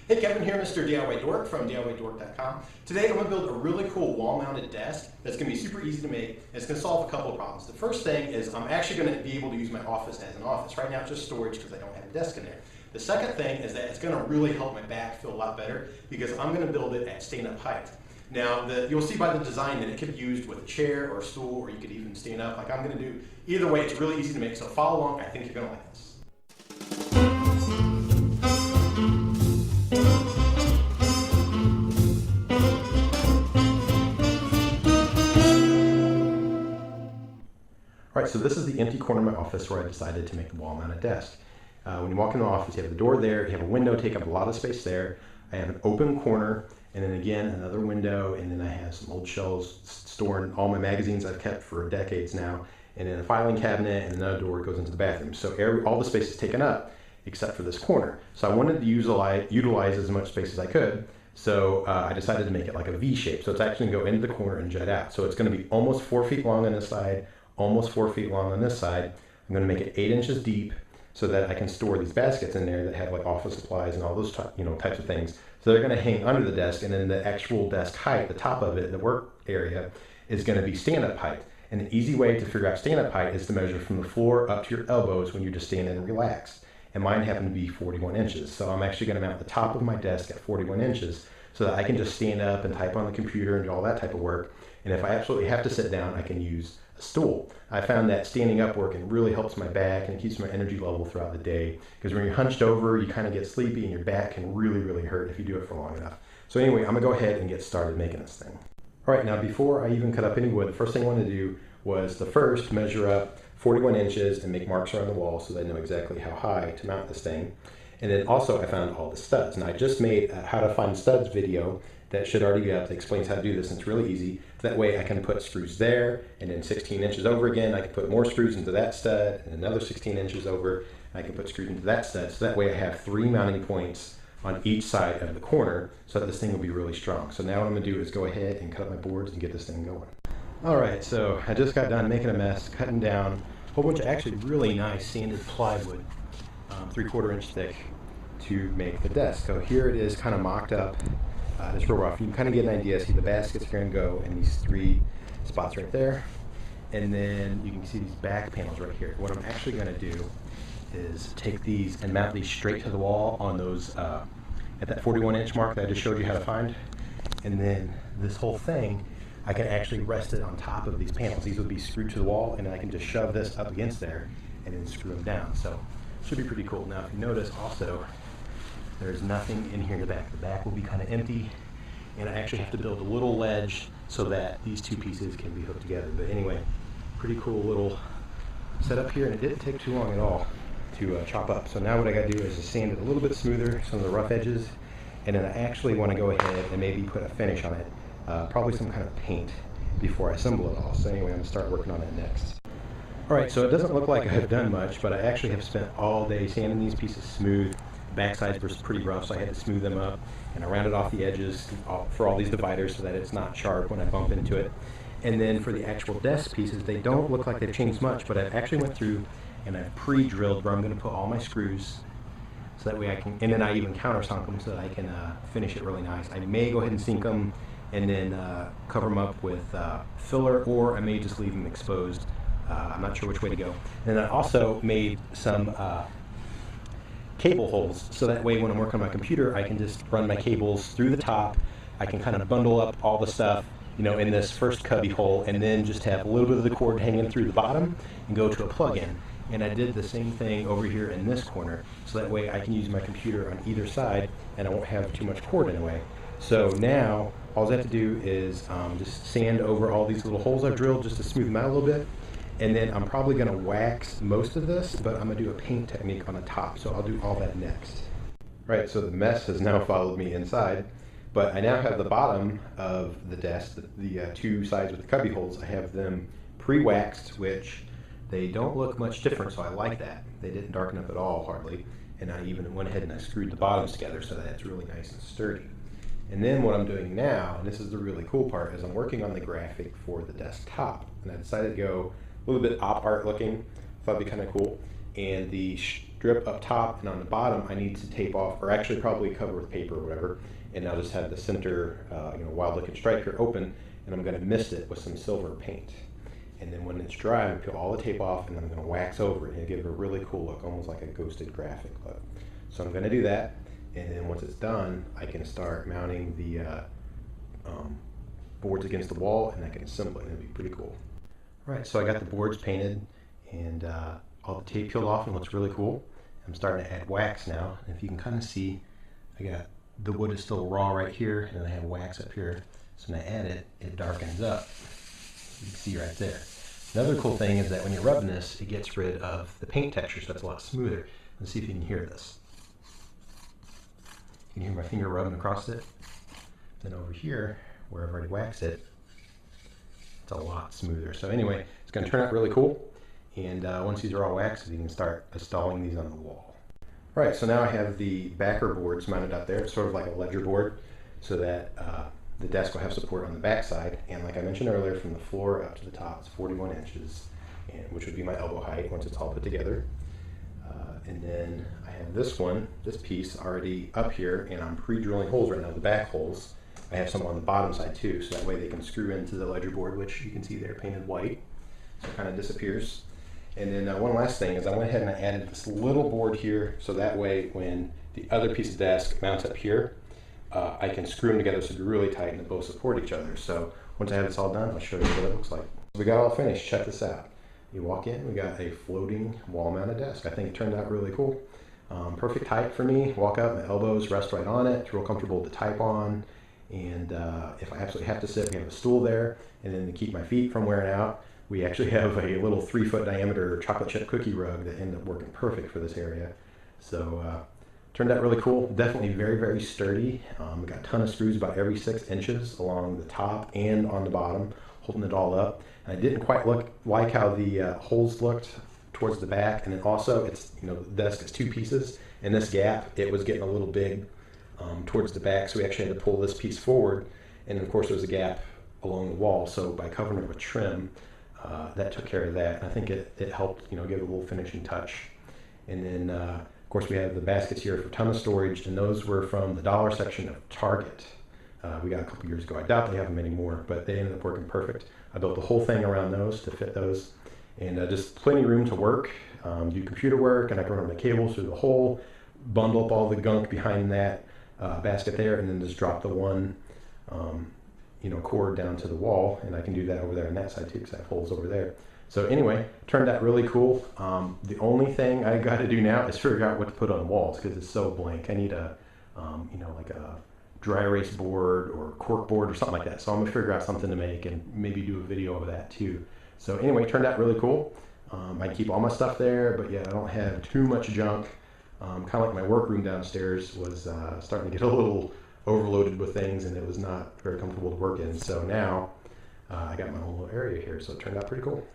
Hey, Kevin here, Mr. DIY Dork from DIYDork.com. Today I'm going to build a really cool wall-mounted desk that's going to be super easy to make, and it's going to solve a couple of problems. The first thing is I'm actually going to be able to use my office as an office. Right now it's just storage because I don't have a desk in there. The second thing is that it's going to really help my back feel a lot better because I'm going to build it at stand-up height. Now, you'll see by the design that it could be used with a chair or a stool, or you could even stand up like I'm going to do. Either way, it's really easy to make, so follow along. I think you're going to like this. All right, so this is the empty corner of my office where I decided to make the wall-mounted desk. When you walk in the office, you have the door there, you have a window, take up a lot of space there. I have an open corner, and then again, another window, and then I have some old shelves storing all my magazines I've kept for decades now, and then a filing cabinet, and another door goes into the bathroom. So all the space is taken up, except for this corner. So I wanted to utilize as much space as I could, so I decided to make it like a V shape. So it's actually going to go into the corner and jet out. So it's going to be almost 4 feet long on this side, almost 4 feet long on this side. I'm going to make it 8 inches deep so that I can store these baskets in there that have like office supplies and all those types of things. So they're going to hang under the desk, and then the actual desk height, the top of it, the work area, is going to be stand-up height. And the easy way to figure out stand-up height is to measure from the floor up to your elbows when you're just standing and relaxed. And mine happened to be 41 inches. So I'm actually going to mount the top of my desk at 41 inches so that I can just stand up and type on the computer and do all that type of work. And if I absolutely have to sit down, I can use a stool. I found that standing up working really helps my back and it keeps my energy level throughout the day. Because when you're hunched over, you kind of get sleepy and your back can really, really hurt if you do it for long enough. So anyway, I'm going to go ahead and get started making this thing. All right, now before I even cut up any wood, the first thing I wanted to do was to first measure up 41 inches and make marks around the wall so that I know exactly how high to mount this thing. And then also I found all the studs. And I just made a how to find studs video that should already be up that explains how to do this, and it's really easy. That way I can put screws there, and then 16 inches over again, I can put more screws into that stud, and another 16 inches over, I can put screws into that stud. So that way I have 3 mounting points on each side of the corner so that this thing will be really strong. So now what I'm gonna do is go ahead and cut up my boards and get this thing going. All right, so I just got done making a mess, cutting down a whole bunch of actually really nice sanded plywood, 3/4 inch thick, to make the desk. So here it is kind of mocked up. It's real rough. You can kind of get an idea. See, the baskets are going to go in these 3 spots right there. And then you can see these back panels right here. What I'm actually going to do is take these and mount these straight to the wall on those, at that 41 inch mark that I just showed you how to find. And then this whole thing, I can actually rest it on top of these panels. These would be screwed to the wall, and then I can just shove this up against there and then screw them down. So it should be pretty cool. Now, if you notice also, there's nothing in here in the back. The back will be kind of empty, and I actually have to build a little ledge so that these 2 pieces can be hooked together. But anyway, pretty cool little setup here, and it didn't take too long at all to chop up. So now what I got to do is just sand it a little bit smoother, some of the rough edges, and then I actually want to go ahead and maybe put a finish on it, probably some kind of paint before I assemble it all. So anyway, I'm going to start working on it next. All right, so it doesn't look like I've done much, but I actually have spent all day sanding these pieces smooth. Backsides were pretty rough, so I had to smooth them up, and I rounded off the edges for all these dividers so that it's not sharp when I bump into it. And then for the actual desk pieces, they don't look like they've changed much, but I actually went through and I've pre-drilled where I'm going to put all my screws, so that way I can, and then I even countersunk them so that I can finish it really nice. I may go ahead and sink them and then cover them up with filler, or I may just leave them exposed. I'm not sure which way to go. And then I also made some cable holes, so that way when I'm working on my computer, I can just run my cables through the top. I can kind of bundle up all the stuff, in this first cubby hole, and then just have a little bit of the cord hanging through the bottom and go to a plug-in. And I did the same thing over here in this corner, so that way I can use my computer on either side and I won't have too much cord in the way. So now all I have to do is just sand over all these little holes I've drilled just to smooth them out a little bit. And then I'm probably going to wax most of this, but I'm going to do a paint technique on the top, so I'll do all that next. Right, so the mess has now followed me inside, but I now have the bottom of the desk, the 2 sides with the cubby holes. I have them pre-waxed, which they don't look much different, so I like that. They didn't darken up at all, hardly. And I even went ahead and I screwed the bottoms together so that it's really nice and sturdy. And then what I'm doing now, and this is the really cool part, is I'm working on the graphic for the desktop. And I decided to go a little bit op art looking. Thought it'd be kind of cool. And the drip up top, and on the bottom I need to tape off, or actually probably cover with paper or whatever, and I'll just have the center wild looking stripe here open, and I'm going to mist it with some silver paint. And then when it's dry, I'm going to peel all the tape off, and then I'm going to wax over it and give it a really cool look, almost like a ghosted graphic look. So I'm going to do that, and then once it's done, I can start mounting the boards against the wall, and I can assemble it, and it'll be pretty cool. Right, so I got the boards painted, and all the tape peeled off, and it looks really cool. I'm starting to add wax now, and if you can kind of see, I got the wood is still raw right here, and then I have wax up here. So when I add it, it darkens up. You can see right there. Another cool thing is that when you're rubbing this, it gets rid of the paint texture, so it's a lot smoother. Let's see if you can hear this. You can hear my finger rubbing across it. Then over here, where I've already waxed it, it's a lot smoother. So anyway, it's going to turn out really cool. And once these are all waxed, you can start installing these on the wall. All right, so now I have the backer boards mounted up there. It's sort of like a ledger board, so that the desk will have support on the back side. And like I mentioned earlier, from the floor up to the top, it's 41 inches, which would be my elbow height once it's all put together. And then I have this piece already up here, and I'm pre-drilling holes right now, the back holes. I have some on the bottom side too, so that way they can screw into the ledger board, which you can see there painted white, so it kind of disappears. And then one last thing is I went ahead and I added this little board here, so that way when the other piece of desk mounts up here, I can screw them together so they're really tight and they both support each other. So once I have this all done, I'll show you what it looks like. We got all finished. Check this out. You walk in, we got a floating wall-mounted desk. I think it turned out really cool. Perfect height for me. Walk up, my elbows rest right on it. It's real comfortable to type on. And if I absolutely have to sit, we have a stool there. And then to keep my feet from wearing out, we actually have a little 3-foot diameter chocolate chip cookie rug that ended up working perfect for this area. So turned out really cool. Definitely very, very sturdy. We got a ton of screws about every 6 inches along the top and on the bottom, holding it all up. And I didn't quite like how the holes looked towards the back. And then also, it's the desk is 2 pieces. In this gap, it was getting a little big towards the back, so we actually had to pull this piece forward. And of course, there was a gap along the wall. So by covering it with trim, that took care of that. And I think it helped, give it a little finishing touch. And then, of course, we have the baskets here for a ton of storage, and those were from the dollar section of Target. We got a couple years ago. I doubt they have them anymore, but they ended up working perfect. I built the whole thing around those to fit those, and just plenty of room to work, do computer work, and I can run my cables through the hole, bundle up all the gunk behind that basket there, and then just drop the one cord down to the wall, and I can do that over there on that side too, because I have holes over there. So anyway, turned out really cool. The only thing I got to do now is figure out what to put on the walls, because it's so blank. I need a, like a dry erase board or cork board or something like that. So I'm gonna figure out something to make and maybe do a video of that too. So anyway, turned out really cool. I keep all my stuff there, but yeah, I don't have too much junk. Kind of like my workroom downstairs was starting to get a little overloaded with things, and it was not very comfortable to work in. So now I got my own little area here, so it turned out pretty cool.